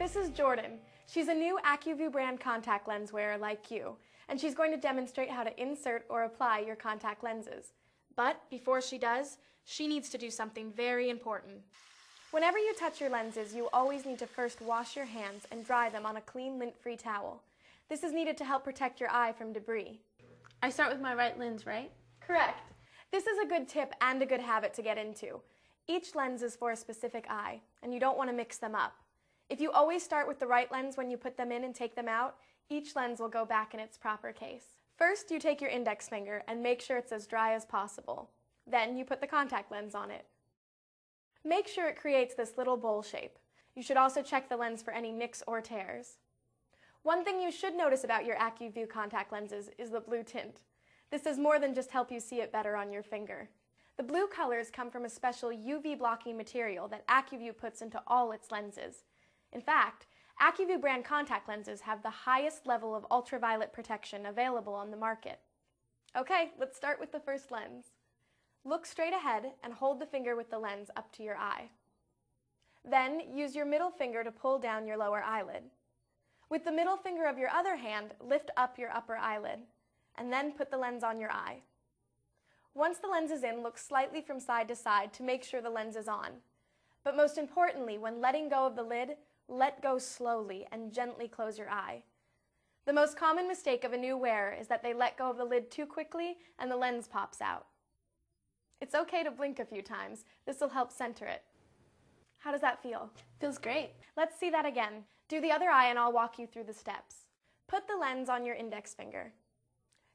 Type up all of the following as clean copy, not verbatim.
This is Jordan. She's a new AccuView brand contact lens wearer like you, and she's going to demonstrate how to insert or apply your contact lenses. But before she does, she needs to do something very important. Whenever you touch your lenses, you always need to first wash your hands and dry them on a clean, lint-free towel. This is needed to help protect your eye from debris. I start with my right lens, right? Correct. This is a good tip and a good habit to get into. Each lens is for a specific eye, and you don't want to mix them up. If you always start with the right lens when you put them in and take them out, each lens will go back in its proper case. First, you take your index finger and make sure it's as dry as possible. Then you put the contact lens on it. Make sure it creates this little bowl shape. You should also check the lens for any nicks or tears. One thing you should notice about your AccuView contact lenses is the blue tint. This does more than just help you see it better on your finger. The blue colors come from a special UV blocking material that AccuView puts into all its lenses. In fact, AccuView brand contact lenses have the highest level of ultraviolet protection available on the market. Okay, let's start with the first lens. Look straight ahead and hold the finger with the lens up to your eye. Then use your middle finger to pull down your lower eyelid. With the middle finger of your other hand, lift up your upper eyelid, and then put the lens on your eye. Once the lens is in, look slightly from side to side to make sure the lens is on. But most importantly, when letting go of the lid, let go slowly and gently close your eye. The most common mistake of a new wearer is that they let go of the lid too quickly and the lens pops out. It's okay to blink a few times. This will help center it. How does that feel? Feels great. Let's see that again. Do the other eye and I'll walk you through the steps. Put the lens on your index finger.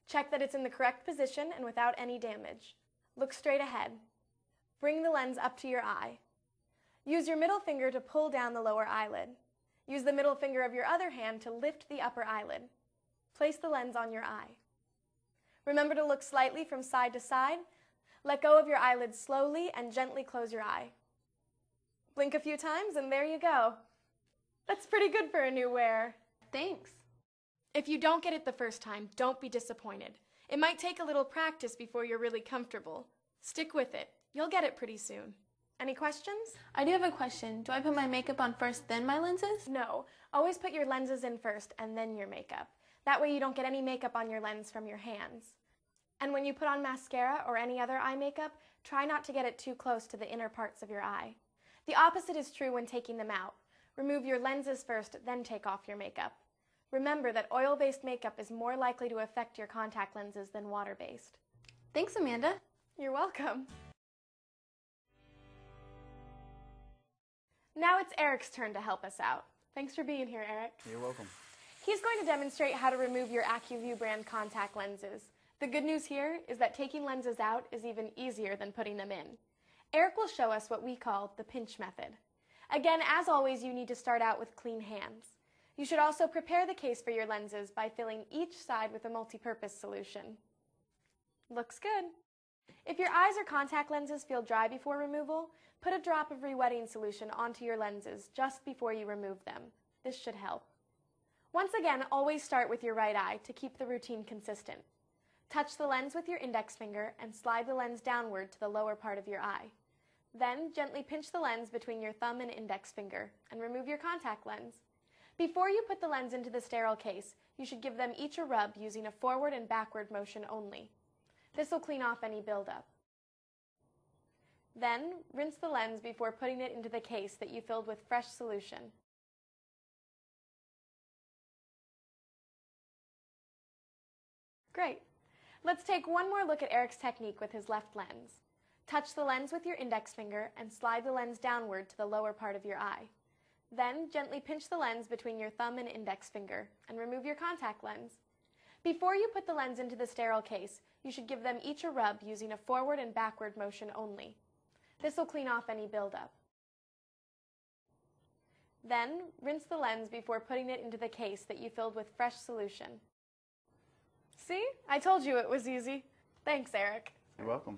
Check that it's in the correct position and without any damage. Look straight ahead. Bring the lens up to your eye. Use your middle finger to pull down the lower eyelid. Use the middle finger of your other hand to lift the upper eyelid. Place the lens on your eye. Remember to look slightly from side to side. Let go of your eyelids slowly and gently close your eye. Blink a few times and there you go. That's pretty good for a new wearer. Thanks. If you don't get it the first time, don't be disappointed. It might take a little practice before you're really comfortable. Stick with it. You'll get it pretty soon. Any questions? I do have a question. Do I put my makeup on first, then my lenses? No. Always put your lenses in first and then your makeup. That way you don't get any makeup on your lens from your hands. And when you put on mascara or any other eye makeup, try not to get it too close to the inner parts of your eye. The opposite is true when taking them out. Remove your lenses first, then take off your makeup. Remember that oil-based makeup is more likely to affect your contact lenses than water-based. Thanks, Amanda. You're welcome. Now it's Eric's turn to help us out. Thanks for being here, Eric. You're welcome. He's going to demonstrate how to remove your AccuView brand contact lenses. The good news here is that taking lenses out is even easier than putting them in. Eric will show us what we call the pinch method. Again, as always, you need to start out with clean hands. You should also prepare the case for your lenses by filling each side with a multi-purpose solution. Looks good. If your eyes or contact lenses feel dry before removal, put a drop of rewetting solution onto your lenses just before you remove them. This should help. Once again, always start with your right eye to keep the routine consistent. Touch the lens with your index finger and slide the lens downward to the lower part of your eye. Then gently pinch the lens between your thumb and index finger and remove your contact lens. Before you put the lens into the sterile case, you should give them each a rub using a forward and backward motion only. This will clean off any buildup. Then, rinse the lens before putting it into the case that you filled with fresh solution. Great. Let's take one more look at Eric's technique with his left lens. Touch the lens with your index finger and slide the lens downward to the lower part of your eye. Then, gently pinch the lens between your thumb and index finger and remove your contact lens. Before you put the lens into the sterile case, you should give them each a rub using a forward and backward motion only. This will clean off any buildup. Then, rinse the lens before putting it into the case that you filled with fresh solution. See? I told you it was easy. Thanks, Eric. You're welcome.